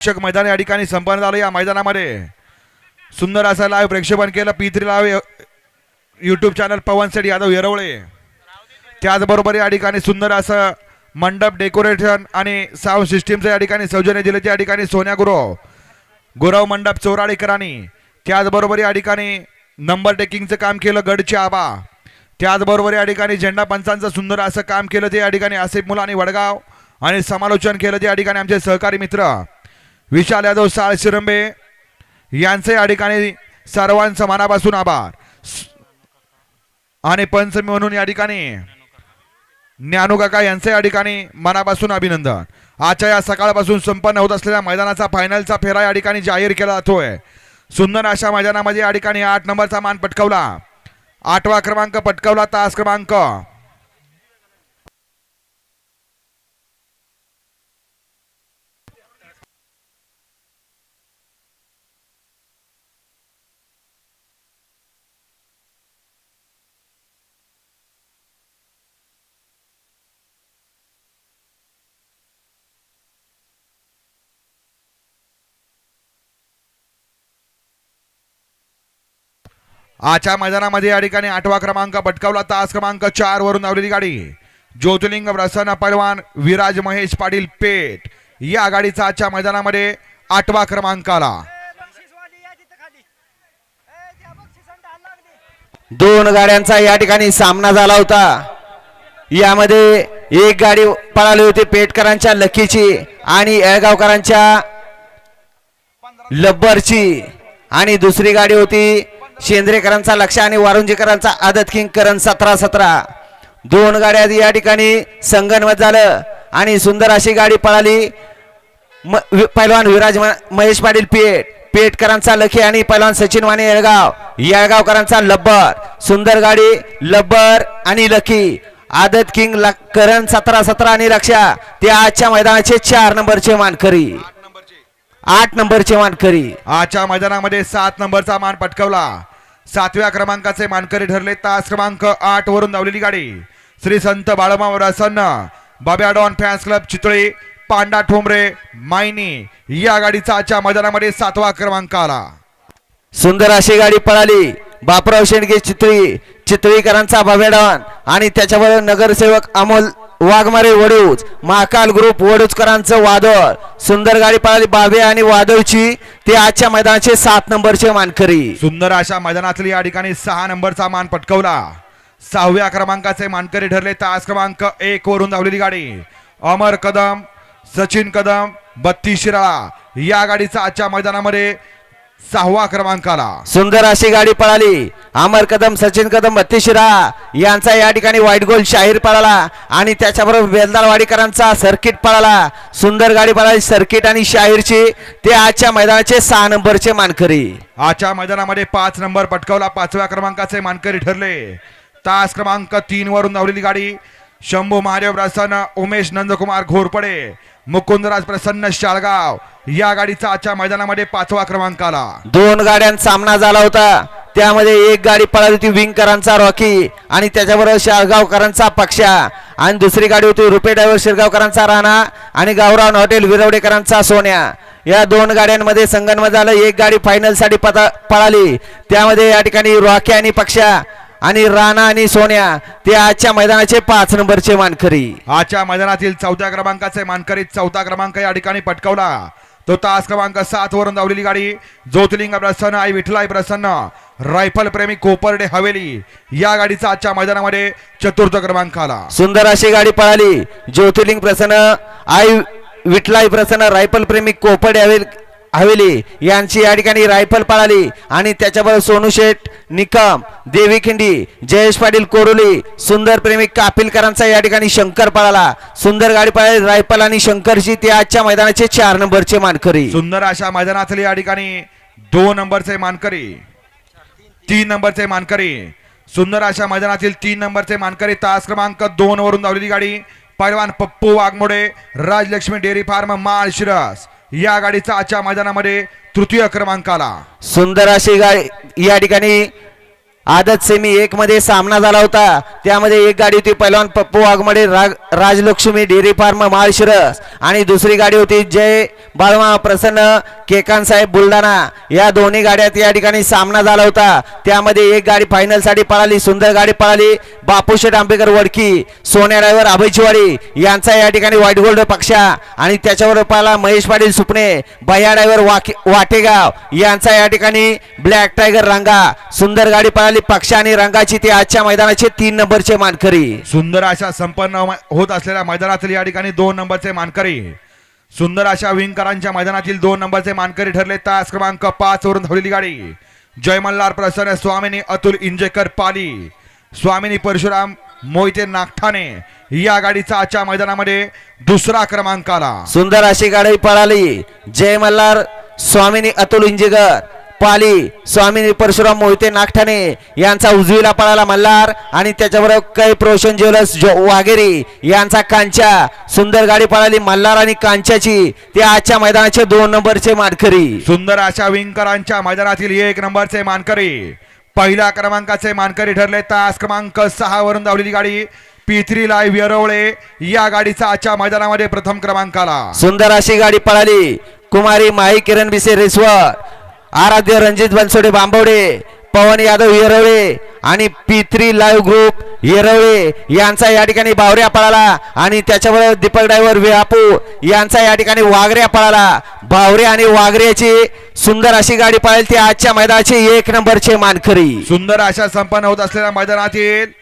मैदान या ठिकाणी संपन्न झालं। या मैदानामध्ये सुंदर असा लाईव्ह प्रेक्षेपण केलं P3 लाईव्ह यूट्यूब चॅनल पवन सेठ यादव येरवळे। त्याचबरोबर या ठिकाणी सुंदर असं मंडप डेकोरेशन आणि साऊंड सिस्टीमचं या ठिकाणी सौजन्य दिले या ठिकाणी सोन्या गुरव मंडप चोराडीकरांनी। त्याचबरोबर या ठिकाणी नंबर टेकिंगचं काम केलं गडचे आबा। त्याचबरोबर या ठिकाणी झेंडा पंचांचं सुंदर असं काम केलं ते या ठिकाणी आसिफ मुलानी वडगाव आणि समालोचन केलं ते या ठिकाणी आमचे सहकारी मित्र विशाल यादव साळ शिरंबे यांचे या ठिकाणी सर्वांचं मनापासून आभार। आणि पंच म्हणून या ठिकाणी ज्ञानू काका यांचे या ठिकाणी मनापासून अभिनंदन। आजच्या या सकाळपासून संपन्न होत असलेल्या मैदानाचा फायनलचा फेरा या ठिकाणी जाहीर केला जातोय। सुंदर अशा मैदानामध्ये या ठिकाणी 8 नंबरचा मान पटकावला, 8वा क्रमांक पटकावला तास क्रमांक आजच्या मैदानामध्ये या ठिकाणी 8वा क्रमांक पटकावला तास क्रमांक 4 वरून धावलेली गाडी ज्योतिर्लिंग प्रसन्न पैलवान विराज महेश पाटील पेठ या गाडीचा आजच्या मैदानामध्ये 8वा क्रमांक आला। दोन गाड्यांचा या ठिकाणी सामना झाला होता। यामध्ये एक गाडी पळाली होती पेठकरांच्या लकीची आणि येळगावकरांच्या लब्बरची आणि दुसरी गाडी होती शेंद्रेकरांचा लक्ष आणि वारुंजीकरांचा आदत किंग करण 17-17। दोन गाड्या या ठिकाणी संगनमत झालं आणि सुंदर अशी गाडी पळाली। पैलवान विराज महेश पाटील पेठकरांचा लखी आणि पैलवान सचिन वाणी येळगावकरांचा लब्बर। सुंदर गाडी लब्बर आणि लखी आदत किंग करण 17-17 आणि लक्षा ते आजच्या मैदानाचे 4 नंबरचे मानकरी 8 नंबरचे मानकरी। आजच्या मैदानामध्ये 7 नंबरचा मान पटकावला, 7व्या क्रमांकाचे मानकरी ठरले तास क्रमांक 8 वरून धावलेली गाडी श्री संत बाळमाव प्रसन्न बाब्या डॉन फॅन्स क्लब चितळी पांडा ठोंबरे मायनी या गाडीचा आजच्या मैदानामध्ये 7वा क्रमांक आला। सुंदर अशी गाडी पळाली बापराव शेंडगे चितळीकरांचा बाब्या डॉन आणि त्याच्याबरोबर नगरसेवक अमोल वाघमारे वडूज महाकाल ग्रुप वडूजकरांचं वादळ। सुंदर गाडी पळाली बाबे आणि वादळची ते आजच्या मैदानाचे 7 नंबरचे मानकरी। सुंदर अशा मैदानातली या ठिकाणी 6 नंबरचा मान पटकावला, 6व्या क्रमांकाचे मानकरी ठरले तास क्रमांक 1 वरून धावलेली गाडी अमर कदम सचिन कदम 32 शिराळा या गाडीचा आजच्या मैदानामध्ये 6वा क्रमांक आला। सुंदर अशी गाडी पळाली अमर कदम सचिन कदम 32 शिराळा यांचा या ठिकाणी व्हाईट गोल्ड शाहीर पळाला आणि त्याच्याबरोबर बेलदारवाडीकरांचा सर्किट पळाला। सुंदर गाडी पळाली सर्किट आणि शाहीरची ते आजच्या मैदानाचे 6 नंबरचे मानकरी। आजच्या मैदानामध्ये 5 नंबर पटकावला, 5व्या क्रमांकाचे मानकरी ठरले तास क्रमांक 3 वरून धावलेली गाडी शंभू महादेव प्रसन्न उमेश नंदकुमार घोरपडे मुकुंदराज प्रसन्न शाळगाव या गाडीचा आजच्या मैदानामध्ये 5वा क्रमांक आला। दोन गाड्यांचा सामना झाला होता। त्यामध्ये एक गाडी पळाली होती विंगकरांचा रॉकी आणि त्याच्याबरोबर शाळगावकरांचा पक्षा आणि दुसरी गाडी होती रुपे ड्रायव्हर शिरगावकरांचा राणा आणि गावरान हॉटेल विरवडेकरांचा सोन्या। या दोन गाड्यांमध्ये संगनमत झालं। एक गाडी फायनल साठी पळाली त्यामध्ये या ठिकाणी रॉकी आणि पक्षा आणि राणा आणि सोन्या ते आजच्या मैदानाचे 5 नंबरचे मानकरी। आजच्या मैदानातील 4थ्या क्रमांकाचे मानकरी 4था क्रमांक या ठिकाणी पटकावला तो तास क्रमांक 7 वरून धावलेली गाडी ज्योतिर्लिंग प्रसन्न आई विठलाई प्रसन्न रायफल प्रेमी कोपर्डे हवेली या गाडीचा आजच्या मैदानामध्ये 4था क्रमांक आला। सुंदर अशी गाडी पळाली ज्योतिर्लिंग प्रसन्न आई विठलाई प्रसन्न रायफल प्रेमी कोपर्डे हवेली यांची या ठिकाणी रायफल पळाली आणि त्याच्याबरोबर सोनू शेठ निकम देवी खिंडी जयेश पाटील कोरोली सुंदर प्रेमी कापिलकरांचा या ठिकाणी शंकर पळाला। सुंदर गाडी पळाली रायफल आणि शंकरची ते आजच्या मैदानाचे 4 नंबरचे मानकरी। सुंदर अशा मैदानातले या ठिकाणी 2 नंबरचे मानकरी 3 नंबरचे मानकरी सुंदर अशा मैदानातील 3 नंबरचे मानकरी तास क्रमांक 2 वरून धावलेली गाडी पैलवान पप्पू वाघमोडे राजलक्ष्मी डेअरी फार्म माळशिरस या गाडीचा आजच्या मैदानामध्ये 3य क्रमांक आला। सुंदर अशी गाडी या ठिकाणी आदत सेमी 1 मध्ये सामना झाला होता. त्यामध्ये एक गाडी होती पैलवान पप्पू वाघमडे राजलक्ष्मी डेअरी फार्म माळशिरस आणि दुसरी गाडी होती जय बाळमा प्रसन्न केकान साहेब बुलढाणा. या दोन्ही गाड्यात या ठिकाणी सामना झाला होता. त्यामध्ये एक गाडी फायनल साठी पळाली, सुंदर गाडी पळाली. बापूशेठ आंबेकर वडकी, सोन्या ड्रायव्हर अभयचीवाडी यांचा या ठिकाणी व्हाईट गोल्ड पक्षा आणि त्याच्यावर पळाला महेश पाटील सुपणे, भैया ड्रायव्हर वाटेगाव यांचा या ठिकाणी ब्लॅक टायगर रंगा. सुंदर गाडी पळाली पक्ष आणि रंगाची. ते आजच्या मैदानाचे 3 नंबरचे मानकरी. सुंदर अशा संपन्न होत असलेल्या मैदानातील या ठिकाणी 2 नंबरचे मानकरी, सुंदर अशा विंगकरांच्या मैदानातील 2 नंबरचे मानकरी ठरले. तास क्रमांक 5 वरून धावलेली गाडी जय मल्हार प्रसन्न स्वामिनी अतुल इंजेकर पाली, स्वामिनी परशुराम मोहिते नागठाणे या गाडीचा आजच्या मैदानामध्ये 2रा क्रमांक आला. सुंदर अशी गाडी पळाली. जय मल्हार स्वामिनी अतुल इंजेकर पाली, स्वामिनी परशुराम मोहिते नागठाणे यांचा उजवीला पळाला मल्हार आणि त्याच्याबरोबर कै प्रोशन ज्वेलर्स वाघेरी यांचा कांच्या. सुंदर गाडी पळाली मल्हार आणि कांच्याची. ते आजच्या मैदानाचे 2 नंबरचे मानकरी. सुंदर अशा विंगकरांच्या मैदानातील 1 नंबरचे मानकरी, पहिल्या क्रमांकाचे मानकरी ठरले. तास क्रमांक 6 वरून धावलेली गाडी P3 लाईव्ह येरवळे या गाडीचा आजच्या मैदानामध्ये प्रथम क्रमांक आला. सुंदर अशी गाडी पळाली. कुमारी माई किरण बिसे रेसवर, आराध्य रणजित बनसोडे बांबवडे, पवन यादव येरवळे आणि P3 लाईव्ह ग्रुप येरवळे यांचा या ठिकाणी बावऱ्या पळाला आणि त्याच्याबरोबर दीपक ड्रायव्हर विहापूर यांचा या ठिकाणी वाघऱ्या पळाला. बावऱ्या आणि वाघऱ्याची सुंदर अशी गाडी पळाली. ती आजच्या मैदानाचे 1 नंबरचे मानकरी. सुंदर अशा संपन्न होत असलेल्या मैदानातील